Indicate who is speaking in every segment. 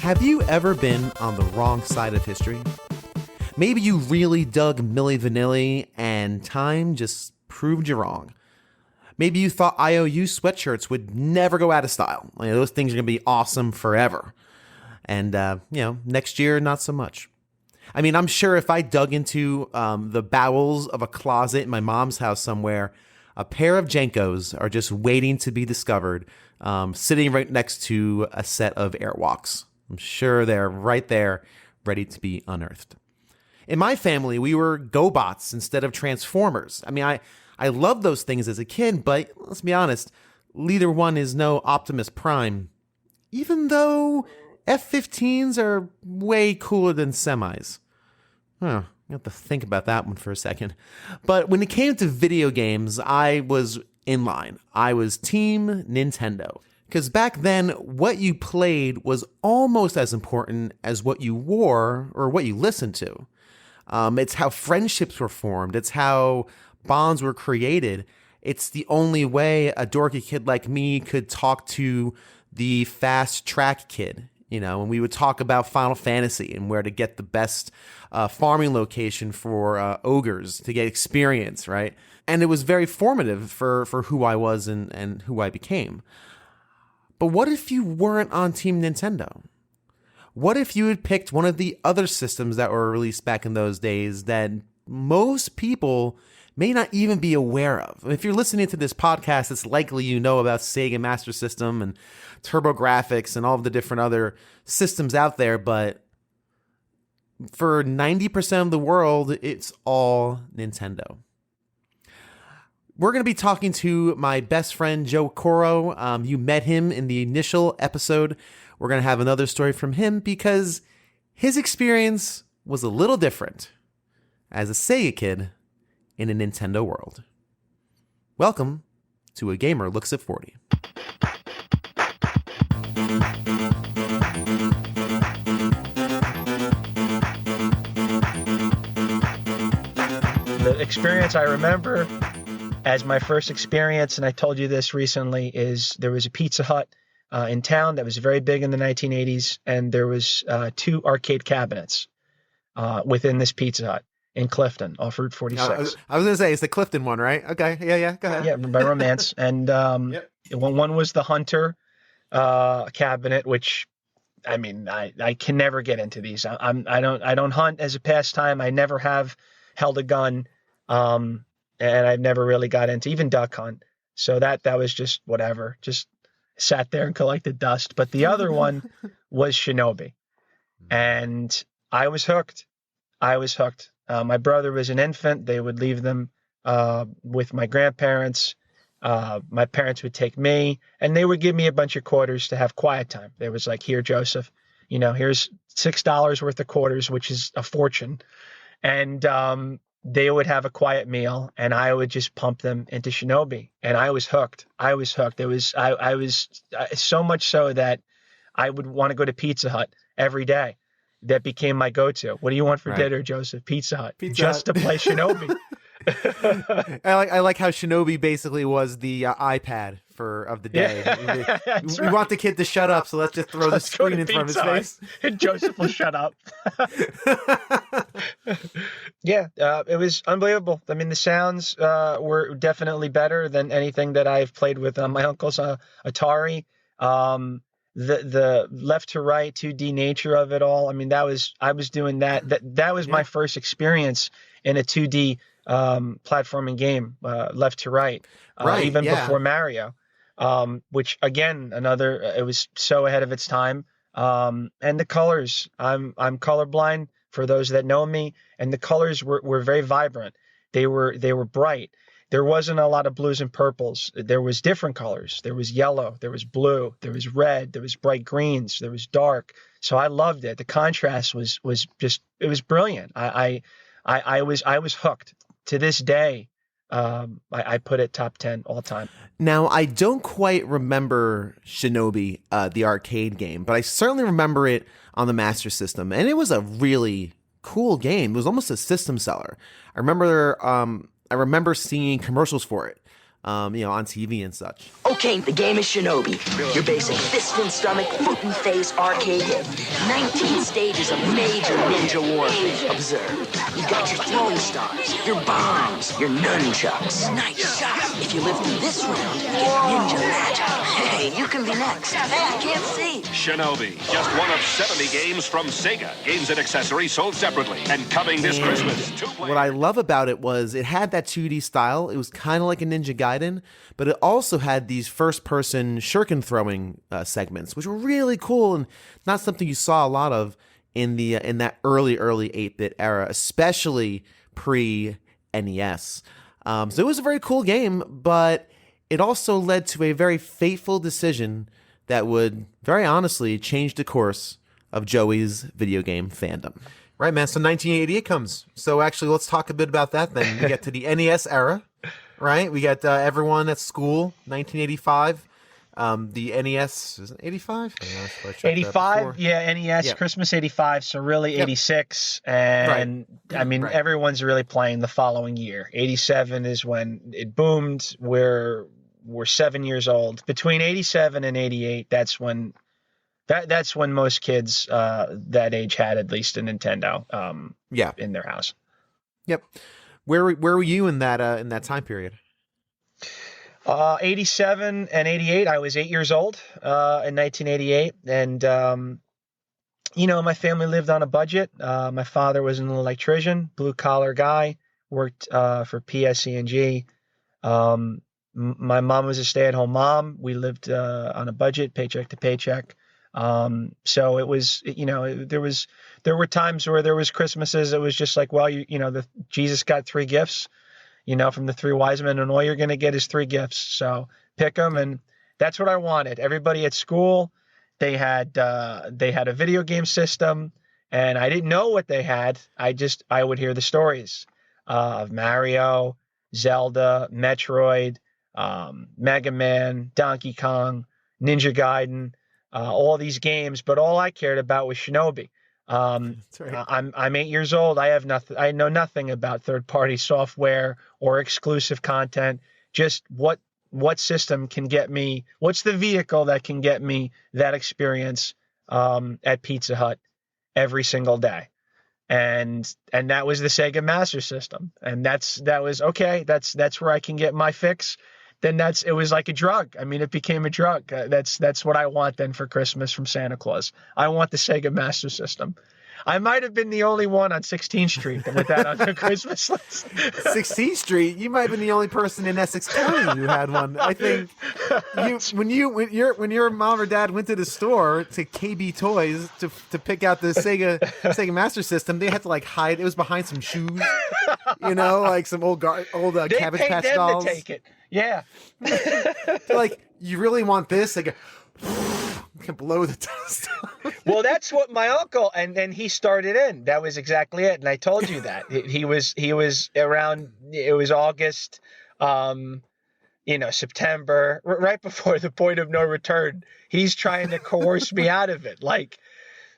Speaker 1: Have you ever been on the wrong side of history? Maybe you really dug Milli Vanilli and time just proved you wrong. Maybe you thought IOU sweatshirts would never go out of style. Like, those things are going to be awesome forever. And, next year, not so much. I mean, I'm sure if I dug into the bowels of a closet in my mom's house somewhere, a pair of Jenkos are just waiting to be discovered, sitting right next to a set of Airwalks. I'm sure they're right there, ready to be unearthed. In my family, we were GoBots instead of Transformers. I mean, I loved those things as a kid, but let's be honest, neither one is no Optimus Prime. Even though F-15s are way cooler than semis. Huh, I have to think about that one for a second. But when it came to video games, I was in line. I was Team Nintendo. Because back then, what you played was almost as important as what you wore or what you listened to. It's how friendships were formed. It's how bonds were created. It's the only way a dorky kid like me could talk to the fast track kid, and we would talk about Final Fantasy and where to get the best farming location for ogres to get experience, right? And it was very formative for who I was and who I became. But what if you weren't on Team Nintendo? What if you had picked one of the other systems that were released back in those days that most people may not even be aware of? If you're listening to this podcast, it's likely you know about Sega Master System and TurboGrafx and all of the different other systems out there, but for 90% of the world, it's all Nintendo. We're going to be talking to my best friend, Joe Coro. You met him in the initial episode. We're going to have another story from him because his experience was a little different as a Sega kid in a Nintendo world. Welcome to A Gamer Looks at 40.
Speaker 2: The experience I remember as my first experience, and I told you this recently, is there was a Pizza Hut in town that was very big in the 1980s, and there was 2 arcade cabinets within this Pizza Hut in Clifton off Route 46.
Speaker 1: I was going to say, it's the Clifton one, right? Okay, yeah, go ahead.
Speaker 2: Yeah, by Romance. And
Speaker 1: Yep.
Speaker 2: One was the Hunter cabinet, which, I mean, I can never get into these. I don't hunt as a pastime. I never have held a gun. And I've never really got into even duck hunt. So that was just whatever, just sat there and collected dust. But the other one was Shinobi. And I was hooked. My brother was an infant. They would leave them with my grandparents. My parents would take me, and they would give me a bunch of quarters to have quiet time. There was like, here, Joseph, here's $6 worth of quarters, which is a fortune. And they would have a quiet meal, and I would just pump them into Shinobi, and I was hooked. I was so much so that I would want to go to Pizza Hut every day. That became my go-to. What do you want for dinner, Joseph? Pizza Hut. To play Shinobi.
Speaker 1: I like how Shinobi basically was the iPad of the day.
Speaker 2: Yeah,
Speaker 1: we want the kid to shut up, so let's just throw the screen in front of his face.
Speaker 2: And Joseph will shut up. Yeah, it was unbelievable. I mean, the sounds were definitely better than anything that I've played with my uncle's Atari. The left to right 2D nature of it all. I mean, I was doing that. That was my first experience in a 2D platforming game, left to right, even before Mario. Which again, it was so ahead of its time. And the colors, I'm colorblind for those that know me, and the colors were very vibrant. They were bright. There wasn't a lot of blues and purples. There was different colors. There was yellow, there was blue, there was red, there was bright greens, there was dark. So I loved it. The contrast was just, it was brilliant. I was hooked. To this day, I put it top 10 all time.
Speaker 1: Now, I don't quite remember Shinobi, the arcade game, but I certainly remember it on the Master System, and it was a really cool game. It was almost a system seller. I remember seeing commercials for it. on TV and such.
Speaker 3: Okay, the game is Shinobi. Your basic fist and stomach, foot and face arcade hit. 19 stages of major ninja warfare. Observe. You've got your throwing stars, your bombs, your nunchucks. Nice shot. If you live through this round, you get ninja magic. Hey, you can be next. Hey, I can't see.
Speaker 4: Shinobi, just one of 70 games from Sega. Games and accessories sold separately. And coming this Christmas.
Speaker 1: What I love about it was it had that 2D style. It was kind of like a Ninja Gaiden, but it also had these first-person shuriken throwing segments, which were really cool and not something you saw a lot of in that early 8-bit era, especially pre-NES. So it was a very cool game, but it also led to a very fateful decision that would, very honestly, change the course of Joey's video game fandom.
Speaker 5: Right, man. So 1988 comes. So actually, let's talk a bit about that then. We get to the NES era, right? We got everyone at school, 1985. The NES, is it 85?
Speaker 2: 85, yeah, NES, yeah. Christmas 85, so really 86. And, right. I mean, everyone's really playing the following year. 87 is when it boomed. We're 7 years old. Between 87 and 88, that's when most kids that age had at least a Nintendo in their house.
Speaker 1: Yep. Where were you in that time period?
Speaker 2: 87 and 88, I was 8 years old in 1988. And, my family lived on a budget. My father was an electrician, blue-collar guy, worked for PSE&G. My mom was a stay-at-home mom. We lived on a budget, paycheck to paycheck. So it was, there were times where there was Christmases. It was just like, well, Jesus got 3 gifts, from the 3 wise men, and all you're going to get is 3 gifts. So pick them. And that's what I wanted. Everybody at school, they had a video game system, and I didn't know what they had. I would hear the stories of Mario, Zelda, Metroid, Mega Man, Donkey Kong, Ninja Gaiden, all these games, but all I cared about was Shinobi. That's right. I'm 8 years old. I know nothing about third-party software or exclusive content. Just what system can get me? What's the vehicle that can get me that experience at Pizza Hut every single day? And that was the Sega Master System, and that was okay. That's where I can get my fix. Then it was like a drug. I mean, it became a drug. That's what I want then for Christmas from Santa Claus. I want the Sega Master System. I might have been the only one on 16th Street with that on the Christmas list.
Speaker 1: 16th Street? You might have been the only person in Essex County who had one. I think when your mom or dad went to the store to KB Toys to pick out the Sega Master System, they had to hide. It was behind some shoes, like some old Cabbage Patch dolls.
Speaker 2: To take it. Yeah.
Speaker 1: Like, you really want this? Like, can blow the dust.
Speaker 2: Well, that's what my uncle and he started in. That was exactly it. And I told you that he was around. It was August, September, right before the point of no return. He's trying to coerce me out of it. Like,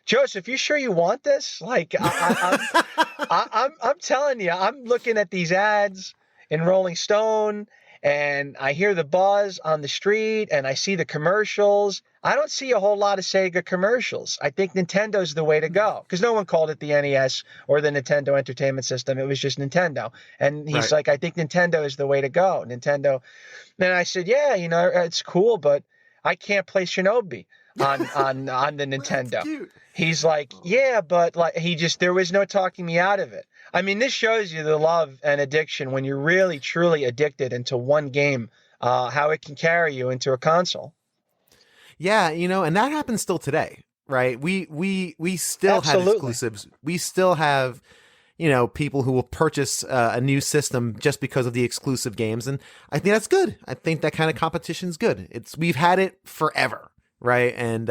Speaker 2: Joseph, you sure you want this? Like, I'm telling you, I'm looking at these ads in Rolling Stone, and I hear the buzz on the street, and I see the commercials. I don't see a whole lot of Sega commercials. I think Nintendo's the way to go, because no one called it the NES or the Nintendo Entertainment System. It was just Nintendo. And he's like, I think Nintendo is the way to go. Nintendo. And I said, yeah, it's cool, but I can't play Shinobi on the Nintendo. He's like, yeah, but there was no talking me out of it. I mean, this shows you the love and addiction when you're really, truly addicted into one game, how it can carry you into a console.
Speaker 1: Yeah, and that happens still today, right? We still
Speaker 2: Absolutely.
Speaker 1: have exclusives. We still have, people who will purchase a new system just because of the exclusive games, and I think that's good. I think that kind of competition is good. We've had it forever, right? And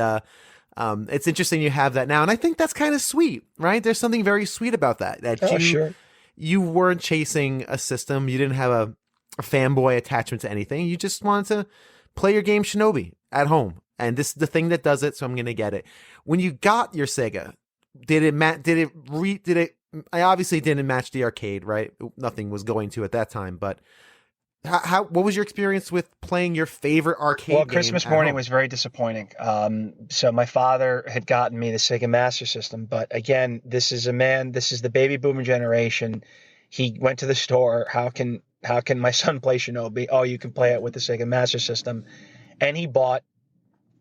Speaker 1: it's interesting you have that now, and I think that's kind of sweet, right? There's something very sweet about that.
Speaker 2: Sure.
Speaker 1: You weren't chasing a system. You didn't have a fanboy attachment to anything. You just wanted to play your game Shinobi at home. And this is the thing that does it, so I'm going to get it. When you got your Sega, I obviously didn't match the arcade, right? Nothing was going to at that time, but
Speaker 5: What was your experience with playing your favorite arcade
Speaker 2: Well,
Speaker 5: game
Speaker 2: Christmas
Speaker 5: at
Speaker 2: morning
Speaker 5: home?
Speaker 2: was very disappointing. So my father had gotten me the Sega Master System, but again, this is the baby boomer generation. He went to the store. How can my son play Shinobi? Oh, you can play it with the Sega Master System. And he bought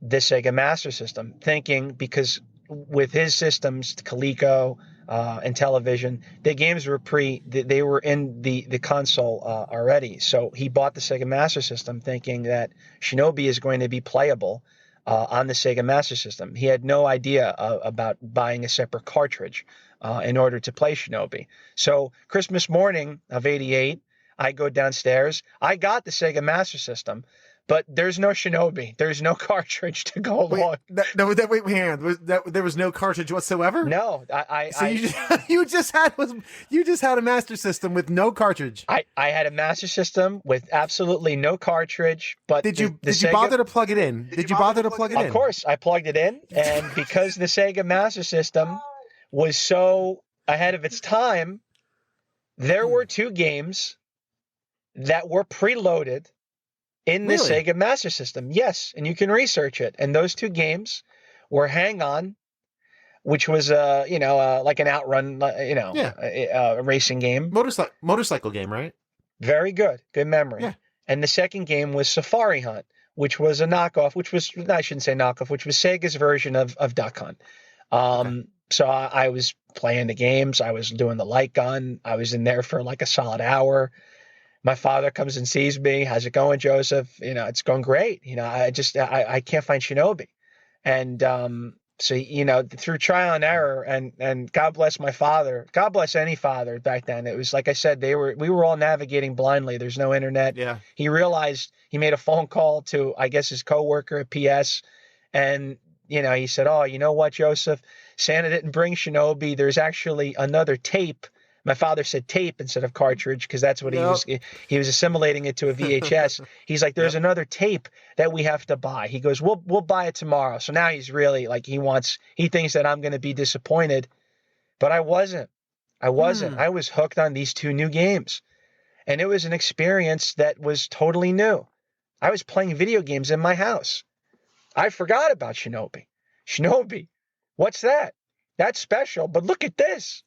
Speaker 2: the Sega Master System, thinking because with his systems, Coleco and television, the games were they were in the console already. So he bought the Sega Master System, thinking that Shinobi is going to be playable on the Sega Master System. He had no idea about buying a separate cartridge in order to play Shinobi. So Christmas morning of '88, I go downstairs. I got the Sega Master System, but there's no Shinobi. There's no cartridge to go
Speaker 5: Wait,
Speaker 2: along.
Speaker 5: wait, hang on. There was no cartridge whatsoever?
Speaker 2: No,
Speaker 5: So you just had a Master System with no cartridge.
Speaker 2: I had a Master System with absolutely no cartridge. But
Speaker 5: Did you
Speaker 2: the
Speaker 5: did you
Speaker 2: Sega,
Speaker 5: bother to plug it in? Did you bother to plug it in?
Speaker 2: Of course, I plugged it in, and because the Sega Master System was so ahead of its time, there were two games that were preloaded in the
Speaker 5: Really?
Speaker 2: Sega Master System. Yes, and you can research it. And those two games were Hang On, which was like an outrun,
Speaker 5: Yeah.
Speaker 2: a racing game.
Speaker 5: Motorcycle game, right?
Speaker 2: Very good, good memory.
Speaker 5: Yeah.
Speaker 2: And the second game was Safari Hunt, which was a knockoff, I shouldn't say knockoff, which was Sega's version of Duck Hunt. So I was playing the games. I was doing the light gun. I was in there for like a solid hour. My father comes and sees me. How's it going, Joseph? It's going great. I can't find Shinobi. And so, through trial and error, and God bless my father. God bless any father back then. It was like I said, we were all navigating blindly. There's no internet.
Speaker 5: Yeah.
Speaker 2: He realized, he made a phone call to, I guess, his coworker at PS, and he said, "Oh, you know what, Joseph? Santa didn't bring Shinobi. There's actually another tape." My father said tape instead of cartridge because that's what he was assimilating it to a VHS. He's like, "There's another tape that we have to buy." He goes, "We'll buy it tomorrow." So now he's really like, he thinks that I'm going to be disappointed, but I wasn't. I was hooked on these two new games, and it was an experience that was totally new. I was playing video games in my house. I forgot about Shinobi. Shinobi, what's that? That's special, but look at this.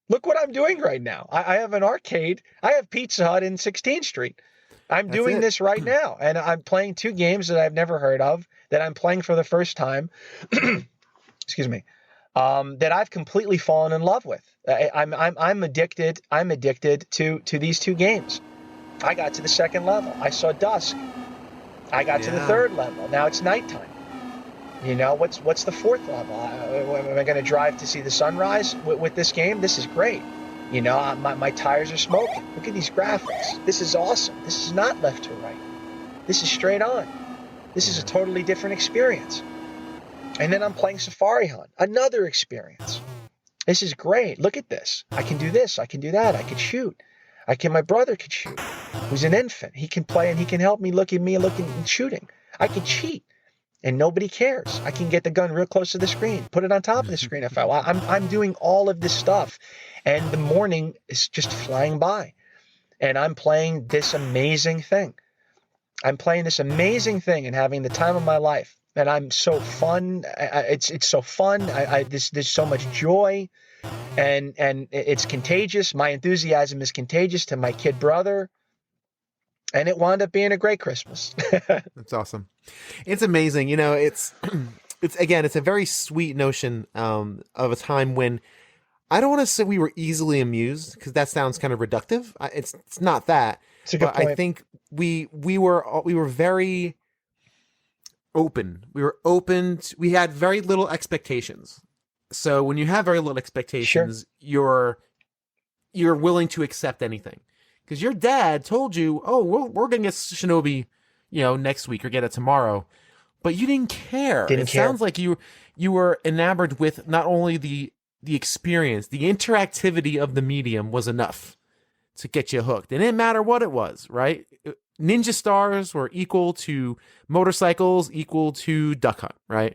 Speaker 2: Look what I'm doing right now. I have an arcade. I have Pizza Hut in 16th Street. I'm doing this right now, and I'm playing two games that I've never heard of, that I'm playing for the first time. Excuse me. That I've completely fallen in love with. I'm addicted. I'm addicted to these two games. I got to the second level. I saw dusk. I got to the third level. Now it's nighttime. What's the fourth level? Am I going to drive to see the sunrise with this game? This is great. My tires are smoking. Look at these graphics. This is awesome. This is not left to right. This is straight on. This is a totally different experience. And then I'm playing Safari Hunt, another experience. This is great. Look at this. I can do this. I can do that. I can shoot. My brother could shoot. Who's an infant. He can play and he can help me looking and shooting. I can cheat. And nobody cares. I can get the gun real close to the screen, put it on top of the screen if I want. I'm doing all of this stuff, and the morning is just flying by, and I'm playing this amazing thing. I'm playing this amazing thing and having the time of my life, and I'm so fun. It's so fun. There's so much joy, and it's contagious. My enthusiasm is contagious to my kid brother. And it wound up being a great Christmas.
Speaker 5: That's awesome. It's amazing. It's a very sweet notion of a time when I don't want to say we were easily amused, because that sounds kind of reductive. It's not that.
Speaker 2: It's a good point.
Speaker 5: I think we were very open. We were open. We had very little expectations. So when you have very little expectations, you're willing to accept anything. Because your dad told you, "Oh, we're gonna get Shinobi, next week, or get it tomorrow," but you didn't care. It sounds like you were enamored with not only the experience, the interactivity of the medium was enough to get you hooked. It didn't matter what it was, right? Ninja stars were equal to motorcycles, equal to Duck Hunt, right?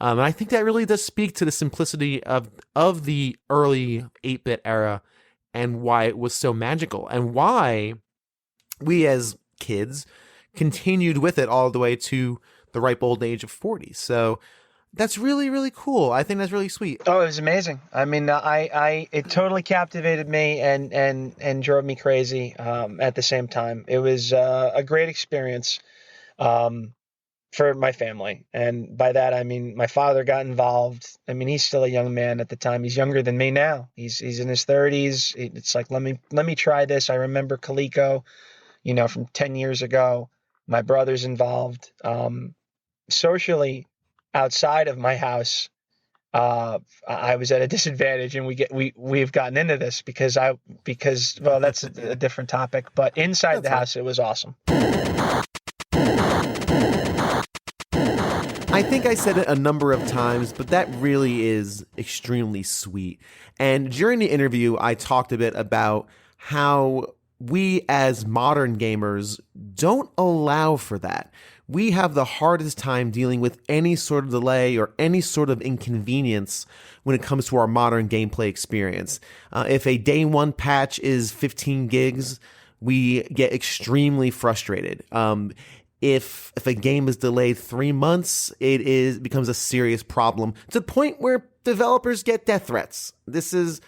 Speaker 5: And I think that really does speak to the simplicity of the early 8-bit era, and why it was so magical, and why we as
Speaker 1: kids continued with it all the way to the ripe old age of 40. So that's really, really cool. I think that's really sweet.
Speaker 2: Oh, it was amazing. I mean, it totally captivated me and drove me crazy at the same time. It was a great experience for my family, and by that I mean my father got involved. I mean, he's still a young man at the time. He's younger than me now. He's in his 30s. It's like let me try this. I remember Coleco, from 10 years ago. My brother's involved. Socially, outside of my house, I was at a disadvantage, and we've gotten into this because well, that's a different topic. But inside the house, it was awesome.
Speaker 1: I think I said it a number of times, but that really is extremely sweet. And during the interview, I talked a bit about how we as modern gamers don't allow for that. We have the hardest time dealing with any sort of delay or any sort of inconvenience when it comes to our modern gameplay experience. If a day one patch is 15 gigs, we get extremely frustrated. If a game is delayed 3 months, it becomes a serious problem to the point where developers get death threats. This is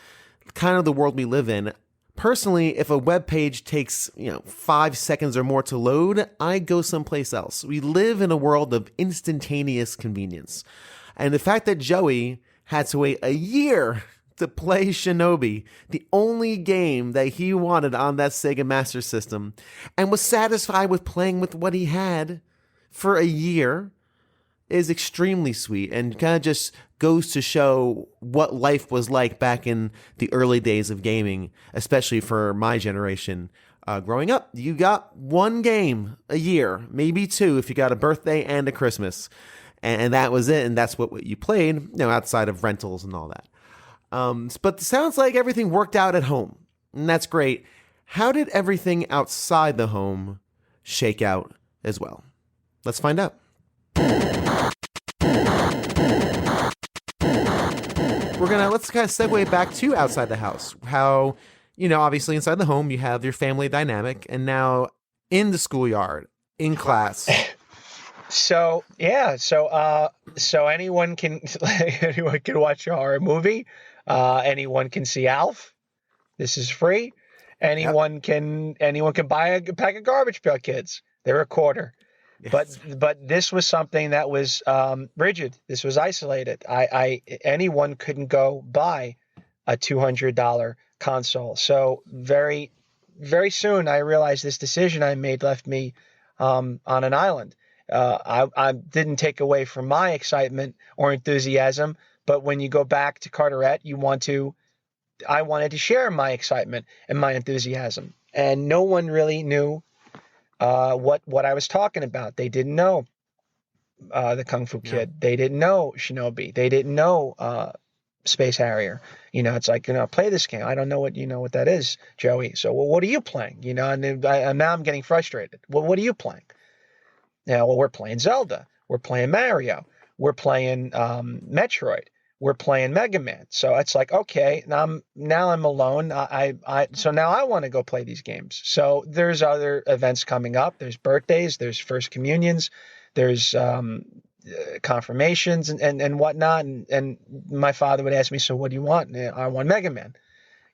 Speaker 1: kind of the world we live in. Personally, if a web page takes 5 seconds or more to load, I go someplace else. We live in a world of instantaneous convenience. And the fact that Joey had to wait a year to play Shinobi, the only game that he wanted on that Sega Master System, and was satisfied with playing with what he had for a year, is extremely sweet and kind of just goes to show what life was like back in the early days of gaming, especially for my generation. Growing up, you got one game a year, maybe two if you got a birthday and a Christmas, and that was it, and that's what you played, outside of rentals and all that. But it sounds like everything worked out at home, and that's great. How did everything outside the home shake out as well? Let's find out. Let's kind of segue back to outside the house. How, obviously inside the home, you have your family dynamic, and now in the schoolyard, in class.
Speaker 2: So anyone can watch a horror movie. Anyone can see Alf. This is free. Anyone can buy a pack of Garbage Pail Kids. They're a quarter. Yes. But this was something that was rigid. This was isolated. Anyone couldn't go buy a $200 console. So very, very soon I realized this decision I made left me on an island. I didn't take away from my excitement or enthusiasm, but when you go back to Carteret, I wanted to share my excitement and my enthusiasm, and no one really knew what I was talking about. They didn't know the Kung Fu Kid. They didn't know Shinobi. They didn't know Space Harrier. It's like, play this game. I don't know what that is, Joey. So, well, what are you playing? And now I'm getting frustrated. Well, what are you playing? Well, we're playing Zelda. We're playing Mario. We're playing Metroid. We're playing Mega Man. So it's like, okay, now I'm alone. So now I want to go play these games. So there's other events coming up. There's birthdays. There's first communions. There's confirmations and whatnot. And my father would ask me, so what do you want? I want Mega Man.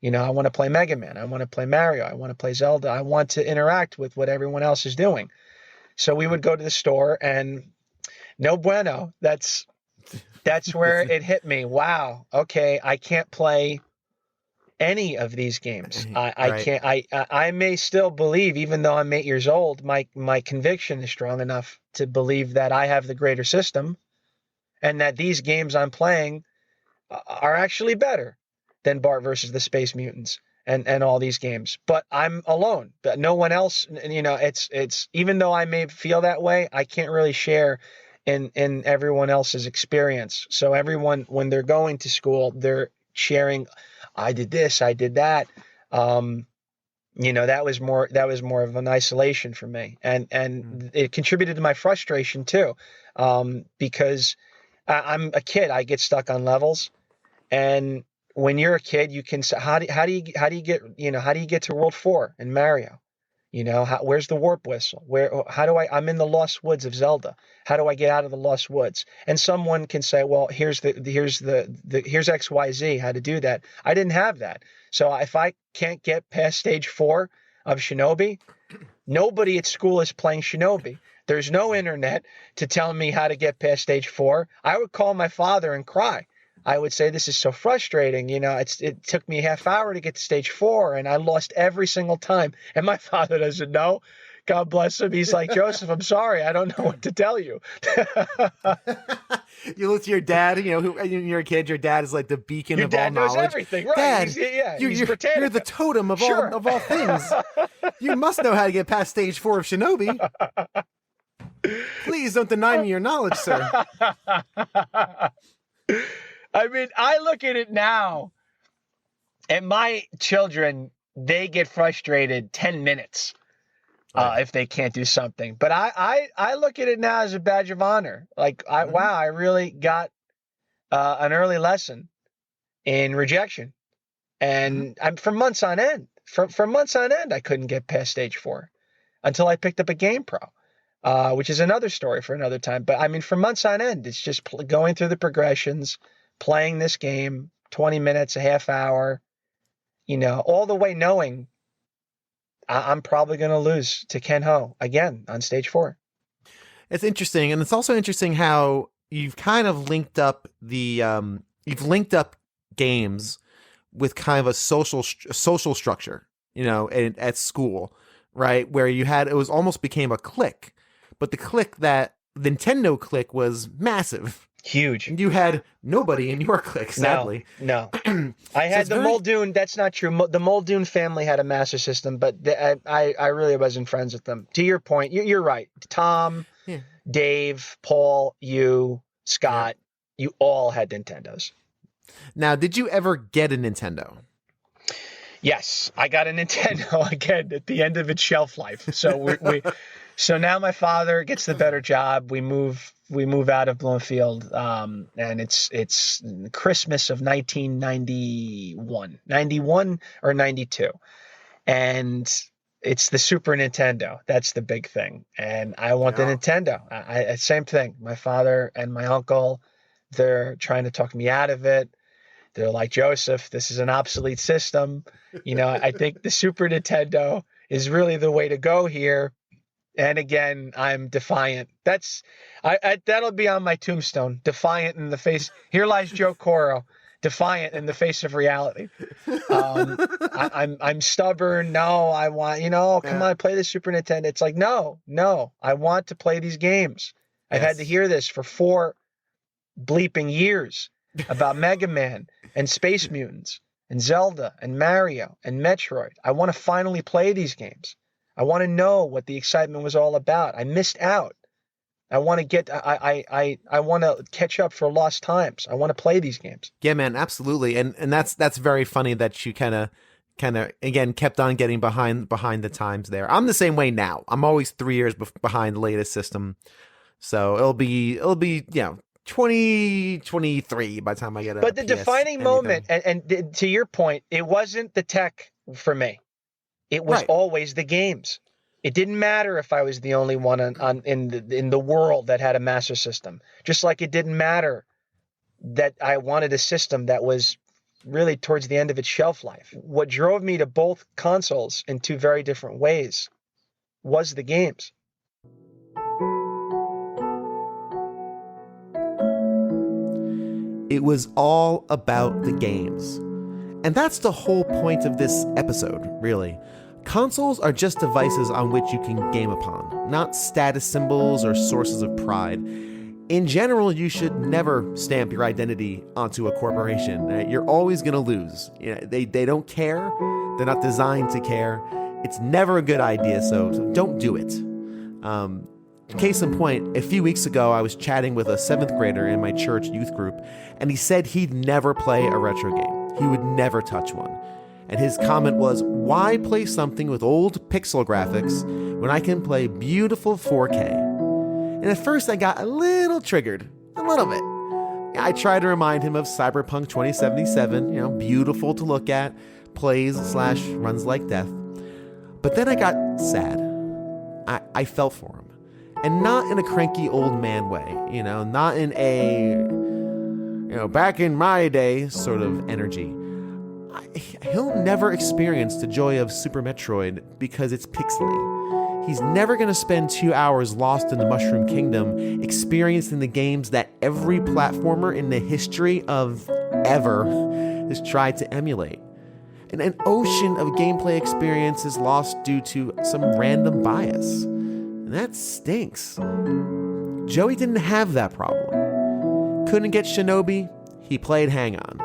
Speaker 2: I want to play Mega Man. I want to play Mario. I want to play Zelda. I want to interact with what everyone else is doing. So we would go to the store, and no bueno. That's where it hit me. Wow. Okay, I can't play any of these games. I can't. I may still believe, even though I'm 8 years old, my conviction is strong enough to believe that I have the greater system, and that these games I'm playing are actually better than Bart versus the Space Mutants and all these games. But I'm alone. But no one else. It's even though I may feel that way, I can't really share in everyone else's experience. So everyone, when they're going to school, they're sharing, I did this, I did that. That was more of an isolation for me. And it contributed to my frustration too. Because I'm a kid, I get stuck on levels. And when you're a kid, you can, how do you get to World 4 in Mario? You know, where's the warp whistle? I'm in the lost woods of Zelda. How do I get out of the lost woods? And someone can say, well, here's XYZ, how to do that. I didn't have that. So if I can't get past stage 4 of Shinobi, nobody at school is playing Shinobi. There's no internet to tell me how to get past stage 4. I would call my father and cry. I would say, this is so frustrating. You know, it took me a half hour to get to stage 4, and I lost every single time. And my father doesn't know. God bless him. He's like, Joseph, I'm sorry. I don't know what to tell you.
Speaker 5: You look to your dad, you know, who when you're a kid, your dad is like the beacon
Speaker 2: Your
Speaker 5: of all
Speaker 2: dad knows
Speaker 5: knowledge.
Speaker 2: everything, right?
Speaker 5: Dad,
Speaker 2: He's
Speaker 5: you're
Speaker 2: Britannica.
Speaker 5: the totem of
Speaker 2: Sure.
Speaker 5: all things. You must know how to get past stage 4 of Shinobi. Please don't deny me your knowledge, sir.
Speaker 2: I mean, I look at it now, and my children, they get frustrated 10 minutes if they can't do something. But I look at it now as a badge of honor. Like, wow, I really got an early lesson in rejection. And I'm for months on end. For months on end, I couldn't get past stage 4 until I picked up a Game Pro, which is another story for another time. But I mean, for months on end, it's just going through the progressions, playing this game, 20 minutes, a half hour, you know, all the way knowing I'm probably going to lose to Ken Ho again on stage 4.
Speaker 5: It's interesting. And it's also interesting how you've kind of linked up games with kind of a social structure, you know, at school, right? Where it was almost became a clique, but the clique that Nintendo clique was massive.
Speaker 2: Huge.
Speaker 5: And you had nobody in your clique, sadly.
Speaker 2: No. I had the Muldoon. That's not true. The Muldoon family had a Master System, but I really wasn't friends with them. To your point, you're right. Tom, Dave, Paul, you, Scott, you all had Nintendos.
Speaker 5: Now, did you ever get a Nintendo?
Speaker 2: Yes, I got a Nintendo again at the end of its shelf life. So so now my father gets the better job. We move out of Bloomfield, and it's Christmas of 1991 or 92, and it's the Super Nintendo. That's the big thing, and I want the Nintendo. Same thing. My father and my uncle, they're trying to talk me out of it. They're like, Joseph, this is an obsolete system. You know, I think the Super Nintendo is really the way to go here. And again, I'm defiant. That'll be on my tombstone. Defiant in the face. Here lies Joe Coro, defiant in the face of reality. I'm stubborn. No, I want, come on, play the Super Nintendo. It's like, no, I want to play these games. I've had to hear this for 4 bleeping years about Mega Man and Space Mutants and Zelda and Mario and Metroid. I want to finally play these games. I want to know what the excitement was all about. I missed out. I want to I want to catch up for lost times. I want to play these games.
Speaker 5: Yeah, man, absolutely. And that's very funny that you kind of again kept on getting behind the times there. I'm the same way now. I'm always 3 years behind the latest system. So it'll be 2023 by the time I get
Speaker 2: But the defining moment, and to your point, it wasn't the tech for me. It was always the games. It didn't matter if I was the only one in the world that had a Master System. Just like it didn't matter that I wanted a system that was really towards the end of its shelf life. What drove me to both consoles in 2 very different ways was the games.
Speaker 5: It was all about the games. And that's the whole point of this episode, really. Consoles are just devices on which you can game upon, not status symbols or sources of pride. In general, you should never stamp your identity onto a corporation. You're always going to lose. They don't care. They're not designed to care. It's never a good idea, so don't do it. Case in point, a few weeks ago, I was chatting with a 7th grader in my church youth group, and he said he'd never play a retro game. He would never touch one. And his comment was, why play something with old pixel graphics when I can play beautiful 4K? And at first I got a little triggered, a little bit. I tried to remind him of Cyberpunk 2077, beautiful to look at, plays/runs like death. But then I got
Speaker 1: sad. I felt for him. And not in a cranky old man way, not in a, back in my day sort of energy. He'll never experience the joy of Super Metroid because it's pixely. He's never going to spend 2 hours lost in the Mushroom Kingdom experiencing the games that every platformer in the history of ever has tried to emulate. And an ocean of gameplay experience is lost due to some random bias. And that stinks. Joey didn't have that problem. Couldn't get Shinobi, he played Hang On.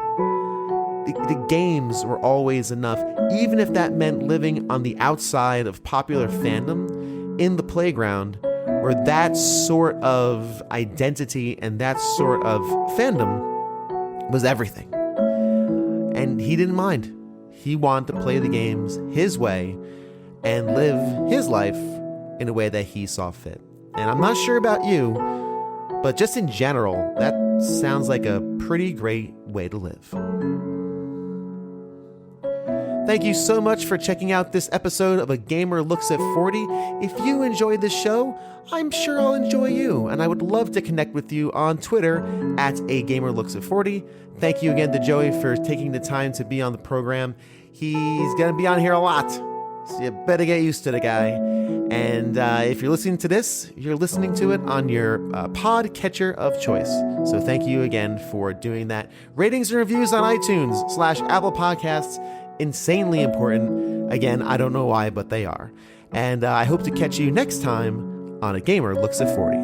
Speaker 1: The games were always enough, even if that meant living on the outside of popular fandom, in the playground, where that sort of identity and that sort of fandom was everything. And he didn't mind. He wanted to play the games his way and live his life in a way that he saw fit. And I'm not sure about you, but just in general, that sounds like a pretty great way to live. Thank you so much for checking out this episode of A Gamer Looks at 40. If you enjoyed this show, I'm sure I'll enjoy you, and I would love to connect with you on Twitter at A Gamer Looks at 40. Thank you again to Joey for taking the time to be on the program. He's going to be on here a lot, so you better get used to the guy. And if you're listening to this, you're listening to it on your pod catcher of choice. So thank you again for doing that. Ratings and reviews on iTunes/Apple Podcasts, insanely important. Again, I don't know why, but they are. And I hope to catch you next time on A Gamer Looks at 40.